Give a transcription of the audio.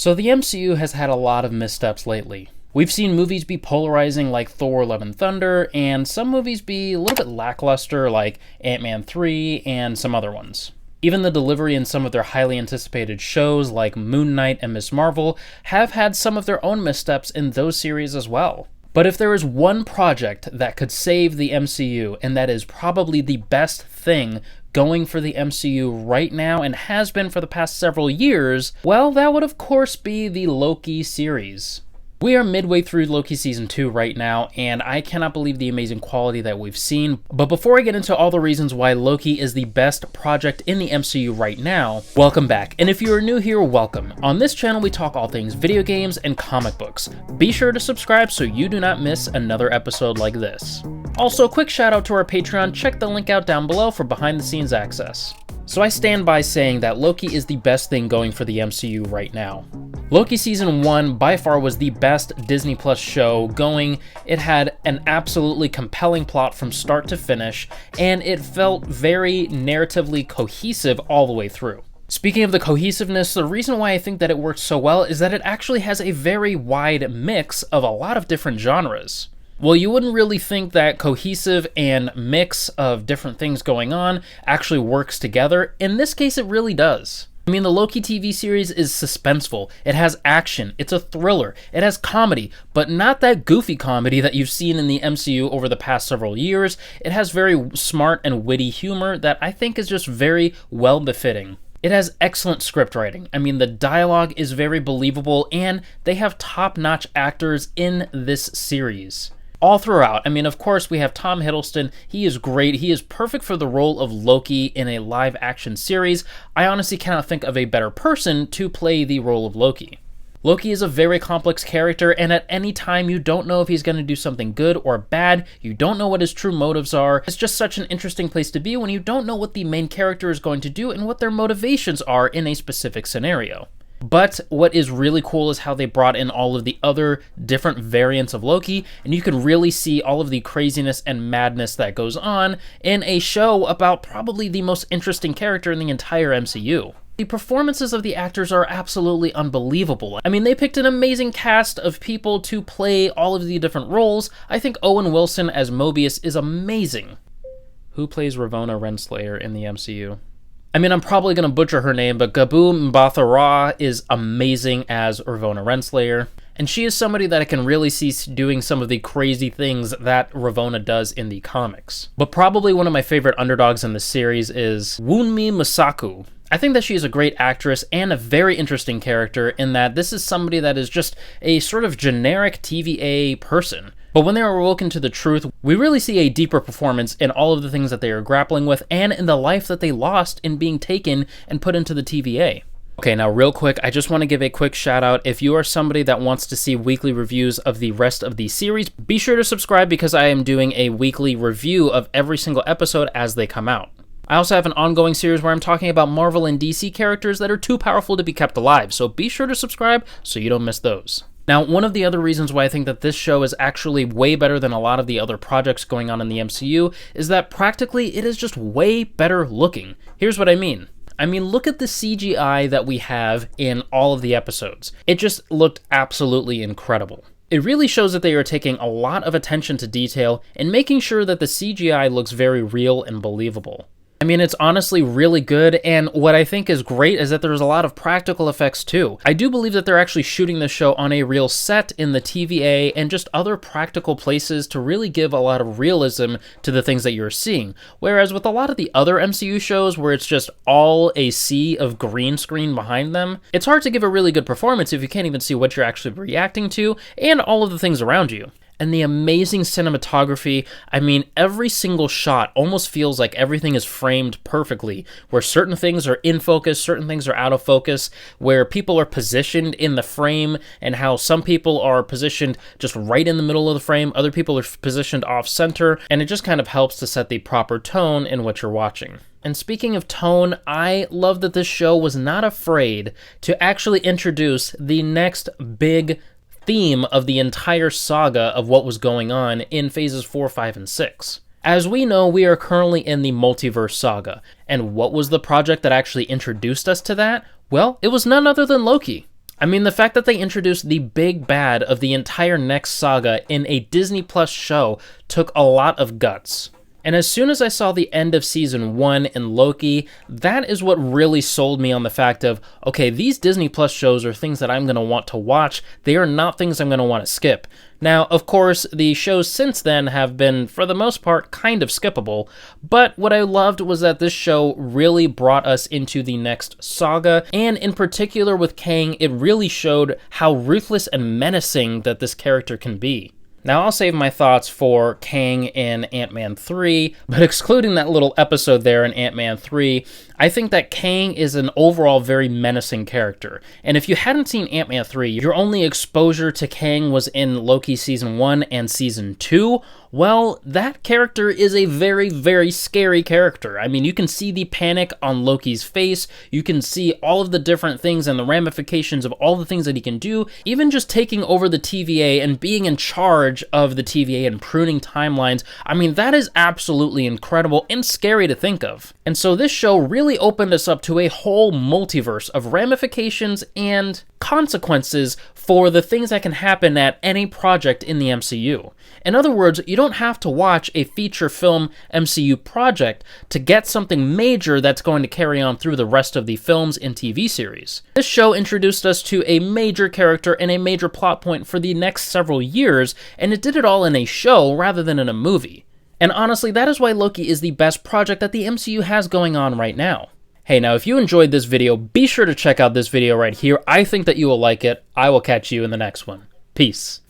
So the MCU has had a lot of missteps lately. We've seen movies be polarizing like Thor Love and Thunder, and some movies be a little bit lackluster like Ant-Man 3 and some other ones. Even the delivery in some of their highly anticipated shows like Moon Knight and Ms. Marvel have had some of their own missteps in those series as well. But if there is one project that could save the MCU, and that is probably the best thing going for the MCU right now and has been for the past several years, well, that would of course be the Loki series. We are midway through Loki Season 2 right now, and I cannot believe the amazing quality that we've seen. But before I get into all the reasons why Loki is the best project in the MCU right now, welcome back. And if you are new here, welcome. On this channel, we talk all things video games and comic books. Be sure to subscribe so you do not miss another episode like this. Also, quick shout out to our Patreon. Check the link out down below for behind the scenes access. So I stand by saying that Loki is the best thing going for the MCU right now. Loki Season 1 by far was the best Disney Plus show going. It had an absolutely compelling plot from start to finish, and it felt very narratively cohesive all the way through. Speaking of the cohesiveness, the reason why I think that it works so well is that it actually has a very wide mix of a lot of different genres. Well, you wouldn't really think that cohesive and mix of different things going on actually works together. In this case, it really does. I mean, the Loki TV series is suspenseful, it has action, it's a thriller, it has comedy, but not that goofy comedy that you've seen in the MCU over the past several years. It has very smart and witty humor that I think is just very well befitting. It has excellent script writing. I mean, the dialogue is very believable, and they have top-notch actors in this series. All throughout. I mean, of course, we have Tom Hiddleston. He is great. He is perfect for the role of Loki in a live-action series. I honestly cannot think of a better person to play the role of Loki. Loki is a very complex character, and at any time you don't know if he's going to do something good or bad. You don't know what his true motives are. It's just such an interesting place to be when you don't know what the main character is going to do and what their motivations are in a specific scenario. But what is really cool is how they brought in all of the other different variants of Loki, and you can really see all of the craziness and madness that goes on in a show about probably the most interesting character in the entire MCU. The performances of the actors are absolutely unbelievable. I mean, they picked an amazing cast of people to play all of the different roles. I think Owen Wilson as Mobius is amazing. Who plays Ravonna Renslayer in the MCU? I mean, I'm probably going to butcher her name, but Gabu Mbatha-Raw is amazing as Ravonna Renslayer, and she is somebody that I can really see doing some of the crazy things that Ravonna does in the comics. But probably one of my favorite underdogs in the series is wunmi Mosako. I think that she is a great actress and a very interesting character in that this is somebody that is just a sort of generic TVA person. But when they are awoken to the truth, we really see a deeper performance in all of the things that they are grappling with and in the life that they lost in being taken and put into the TVA. Okay, now real quick, I just want to give a quick shout out. If you are somebody that wants to see weekly reviews of the rest of the series, be sure to subscribe because I am doing a weekly review of every single episode as they come out. I also have an ongoing series where I'm talking about Marvel and DC characters that are too powerful to be kept alive, so be sure to subscribe so you don't miss those. Now, one of the other reasons why I think that this show is actually way better than a lot of the other projects going on in the MCU is that practically it is just way better looking. Here's what I mean. Look at the CGI that we have in all of the episodes. It just looked absolutely incredible. It really shows that they are taking a lot of attention to detail and making sure that the CGI looks very real and believable. I mean, it's honestly really good, and what I think is great is that there's a lot of practical effects too. I do believe that they're actually shooting this show on a real set in the TVA and just other practical places to really give a lot of realism to the things that you're seeing. Whereas with a lot of the other MCU shows where it's just all a sea of green screen behind them, it's hard to give a really good performance if you can't even see what you're actually reacting to and all of the things around you. And the amazing cinematography, I mean, every single shot almost feels like everything is framed perfectly, where certain things are in focus, certain things are out of focus, where people are positioned in the frame, and how some people are positioned just right in the middle of the frame, other people are positioned off center, and it just kind of helps to set the proper tone in what you're watching. And speaking of tone, I love that this show was not afraid to actually introduce the next big theme of the entire saga of what was going on in phases 4, 5, and 6. As we know, we are currently in the multiverse saga, and what was the project that actually introduced us to that? Well, it was none other than Loki. I mean, the fact that they introduced the big bad of the entire next saga in a Disney Plus show took a lot of guts. And as soon as I saw the end of season 1 in Loki, that is what really sold me on the fact of, okay, these Disney Plus shows are things that I'm going to want to watch. They are not things I'm going to want to skip. Now, of course, the shows since then have been, for the most part, kind of skippable, but what I loved was that this show really brought us into the next saga, and in particular with Kang, it really showed how ruthless and menacing that this character can be. Now, I'll save my thoughts for Kang in Ant-Man 3, but excluding that little episode there in Ant-Man 3, I think that Kang is an overall very menacing character. And if you hadn't seen Ant-Man 3, your only exposure to Kang was in Loki Season 1 and Season 2, well, that character is a very, very scary character. I mean, you can see the panic on Loki's face, you can see all of the different things and the ramifications of all the things that he can do, even just taking over the TVA and being in charge of the TVA and pruning timelines. I mean, that is absolutely incredible and scary to think of. And so this show really opened us up to a whole multiverse of ramifications and consequences for the things that can happen at any project in the MCU. In other words, you don't have to watch a feature film MCU project to get something major that's going to carry on through the rest of the films and TV series. This show introduced us to a major character and a major plot point for the next several years, and it did it all in a show rather than in a movie. And honestly, that is why Loki is the best project that the MCU has going on right now. Hey, now if you enjoyed this video, be sure to check out this video right here. I think that you will like it. I will catch you in the next one. Peace.